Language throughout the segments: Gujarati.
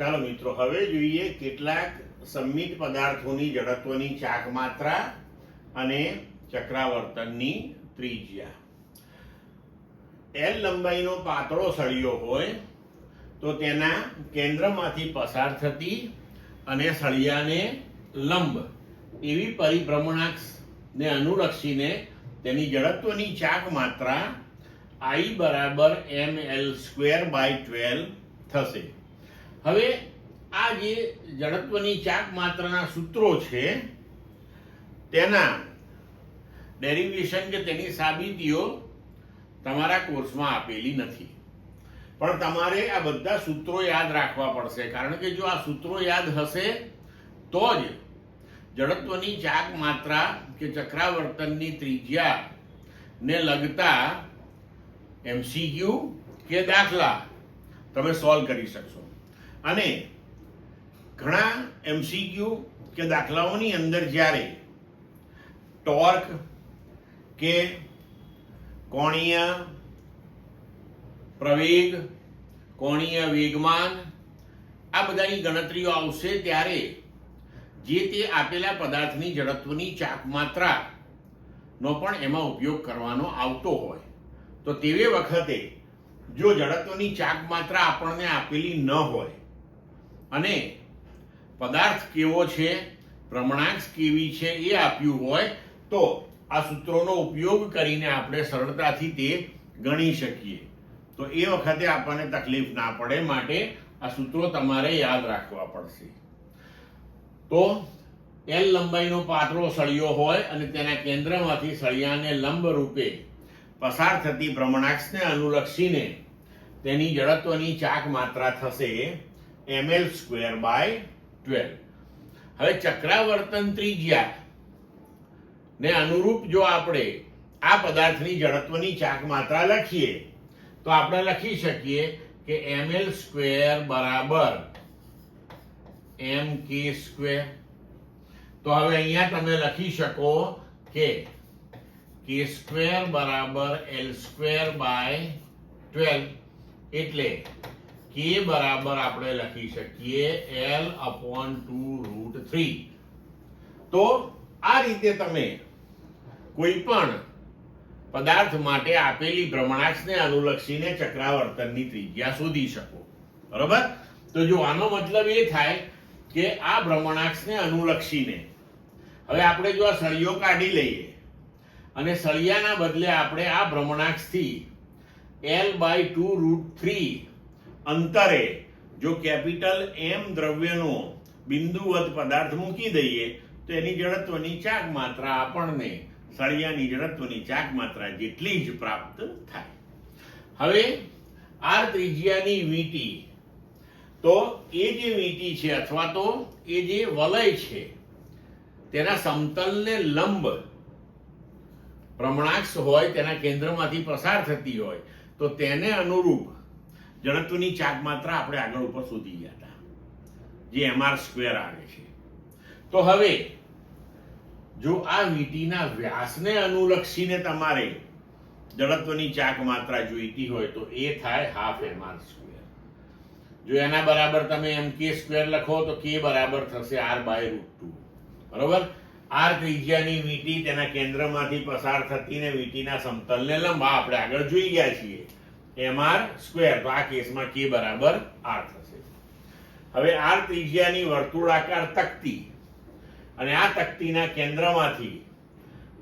ચાલો મિત્રો, હવે જોઈએ કેટલાક સંમિત પદાર્થોની જડત્વની ચાક માત્રા અને ચક્રાવર્તનની ત્રિજ્યા. L લંબાઈનો પાતળો સળિયો હોય તો તેના કેન્દ્રમાંથી પસાર થતી અને સળિયાને લંબ એવી પરિભ્રમણાક્ષને અનુલક્ષીને તેની જડત્વની ચાક માત્રા I બરાબર ml²/12 થશે. હવે આ જે જડત્વની ચાક માત્રાના સૂત્રો છે તેના ડેરિવેશન કે તેની સાબિતીઓ તમારા કોર્સમાં આપેલી નથી, પણ તમારે આ બધા સૂત્રો યાદ રાખવા પડશે. કારણ કે જો આ સૂત્રો યાદ હશે તો જ જડત્વની ચાક માત્રા કે ચક્રાવર્તનની ત્રિજ્યા ને લગતા MCQ કે દાખલા તમે સોલ્વ કરી શકશો. અને ઘણા MCQ કે દાખલાઓની અંદર જ્યારે ટોર્ક કે કોણીય પ્રવેગ, કોણીય વેગમાન આ બધાની ગણતરીઓ આવશે ત્યારે જે તે આપેલા પદાર્થની જડત્વની ચાક માત્રાનો પણ એમાં ઉપયોગ કરવાનો આવતો હોય તો તેવે વખતે જો જડત્વની ચાક માત્રા આપણને આપેલી ન હોય અને પદાર્થ કેવો છે, ભ્રમણાંક કેવી છે એ આપ્યું હોય તો આ સૂત્રોનો ઉપયોગ કરીને આપણે સરળતાથી તે ગણી શકીએ. તો એ વખતે આપણને તકલીફ ના પડે માટે આ સૂત્રો તમારે યાદ રાખવા પડશે. તો L લંબાઈનો પાતળો સળિયો હોય અને તેના કેન્દ્રમાંથી સળિયાને લંબ રૂપે પસાર થતી ભ્રમણાક્ષને અનુલક્ષીને તેની જડત્વની ચાક માત્રા થશે ml²/12. હવે ચક્રાવર્તન ત્રિજ્યા ને અનુરૂપ જો આપણે આ પદાર્થની જડત્વની ચાક માત્રા લખીએ તો આપણે લખી શકીએ કે ml² બરાબર mk². તો હવે અહીંયા તમે લખી શકો કે k² બરાબર L²/12 એટલે k બરાબર આપણે લખી શકીએ L/2√3. તો આ રીતે તમે કોઈ પણ પદાર્થ માટે આપેલી ભ્રમણાક્ષને અનુલક્ષીને ચક્રાવર્તનની ત્રિજ્યા શોધી શકો. બરોબર? તો જો આનો મતલબ એ થાય કે આ ભ્રમણાક્ષને અનુલક્ષીને હવે આપણે જો આ સળિયો કાઢી લઈએ અને સળિયાના બદલે આપણે આ ભ્રમણાક્ષથી L/2√3 અંતરે જો કેપિટલ M દ્રવ્યનો બિંદુવત પદાર્થ મૂકી દઈએ તો એની જડત્વની ચાક માત્રા આપણને સળિયાની જડત્વની ચાક માત્રા જેટલી જ પ્રાપ્ત થાય. હવે R ત્રિજ્યાની વીંટી, તો એ જે વીંટી છે અથવા તો એ જે વલય છે તેના સમતલને લંબ ભ્રમણાક્ષ હોય, તેના કેન્દ્રમાંથી પસાર થતી હોય તો તેને અનુરૂપ જડત્વની ચાક માત્રા આપણે આગળ ઉપર શોધી ગયા હતા જે mr² આવે છે. તો હવે જો આ વીંટીના વ્યાસને અનુલક્ષીને તમારે જડત્વની ચાક માત્રા જોઈતી હોય તો એ થાય ½ mr². જો એના બરાબર તમે mk² લખો તો k બરાબર થશે r/√2. બરોબર? R ત્રિજ્યાની વીંટી તેના કેન્દ્રમાંથી પસાર થતી ને વીંટીના સમતલને લંબ આપણે આગળ જોઈ ગયા છીએ mr². તો આ કેસમાં k બરાબર r થશે. હવે R ત્રિજ્યાની વર્તુળાકાર તકતી અને આ તકતીના કેન્દ્રમાંથી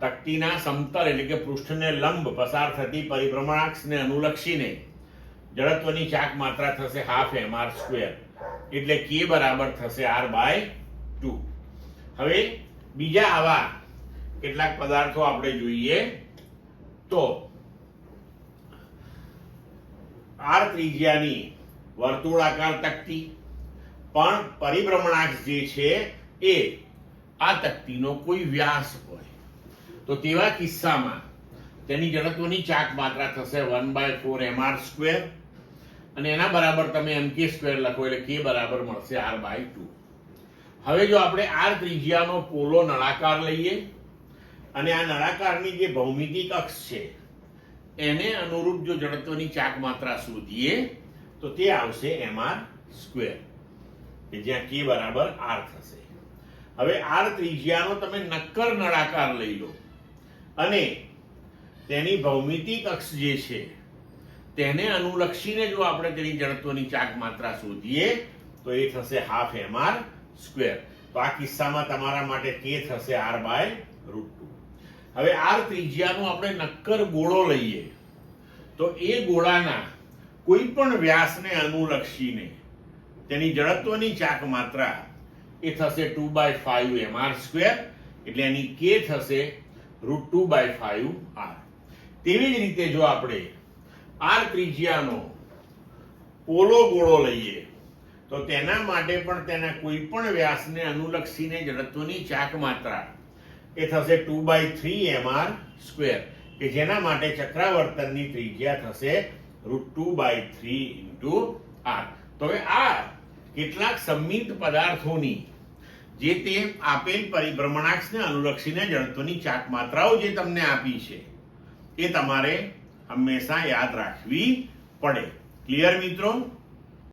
તકતીના સમતલ એટલે કે પૃષ્ઠને લંબ પસાર થતી પરિભ્રમણાક્ષને અનુલક્ષીને જડત્વની ચાક માત્રા થશે ½ mr². એટલે k બરાબર થશે r/2. હવે બીજા આવા કેટલાક પદાર્થો આપણે જોઈએ તો R ત્રિજ્યાની વર્તુળાકાર તકતી પણ પરિભ્રમણાક્ષ જે છે એ આ તકતીનો કોઈ વ્યાસ હોય તો તેવા કિસ્સામાં તેની જડત્વની ચાક માત્રા થશે 1/4 mr² અને એના બરાબર તમે mk² લખો એટલે k બરાબર મળશે r/2. હવે જો આપણે R ત્રિજ્યાનો પોલો નળાકાર લઈએ અને આ નળાકારની જે ભૌમિતિક અક્ષ છે એને અનુરૂપ જો જડત્વની ચાક માત્રા શોધીએ તો તે આવશે mr². કે જ્યાં k બરાબર r થશે. હવે r ત્રિજ્યાનો તમે નક્કર નળાકાર લઈ લો અને તેની ભૌમિતિક અક્ષ જે છે તેને અનુલક્ષીને જો આપણે તેની જડત્વની ચાક માત્રા શોધીએ તો એ થશે હાફ mr સ્ક્વેર. તો આ કિસ્સામાં તમારા માટે k થશે r/√2. હવે r ત્રિજ્યાનો આપણે નક્કર ગોળો લઈએ તો એ ગોળાના કોઈ પણ વ્યાસને અનુલક્ષીને તેની જડત્વની ચાક માત્રા એ થશે 2/5 mr સ્ક્વેર, એટલે એની k થશે √2/5r. તેવી જ રીતે જો આપણે r ત્રિજ્યાનો પોલો ગોળો લઈએ તો તેના માટે પણ તેના કોઈ પણ વ્યાસને અનુલક્ષીને જડત્વની ચાક માત્રા એ થશે 2/3 mr², કે જેના માટે ચક્રાવર્તનની ત્રિજ્યા થશે √2/3 r. તો હવે આ કેટલાક સંમિત પદાર્થોની જે તે આપેલ પરિભ્રમણાક્ષને અનુલક્ષીને જડત્વની ચાક માત્રાઓ જે તમને આપી છે એ તમારે હંમેશા યાદ રાખવી પડે. ક્લિયર મિત્રો?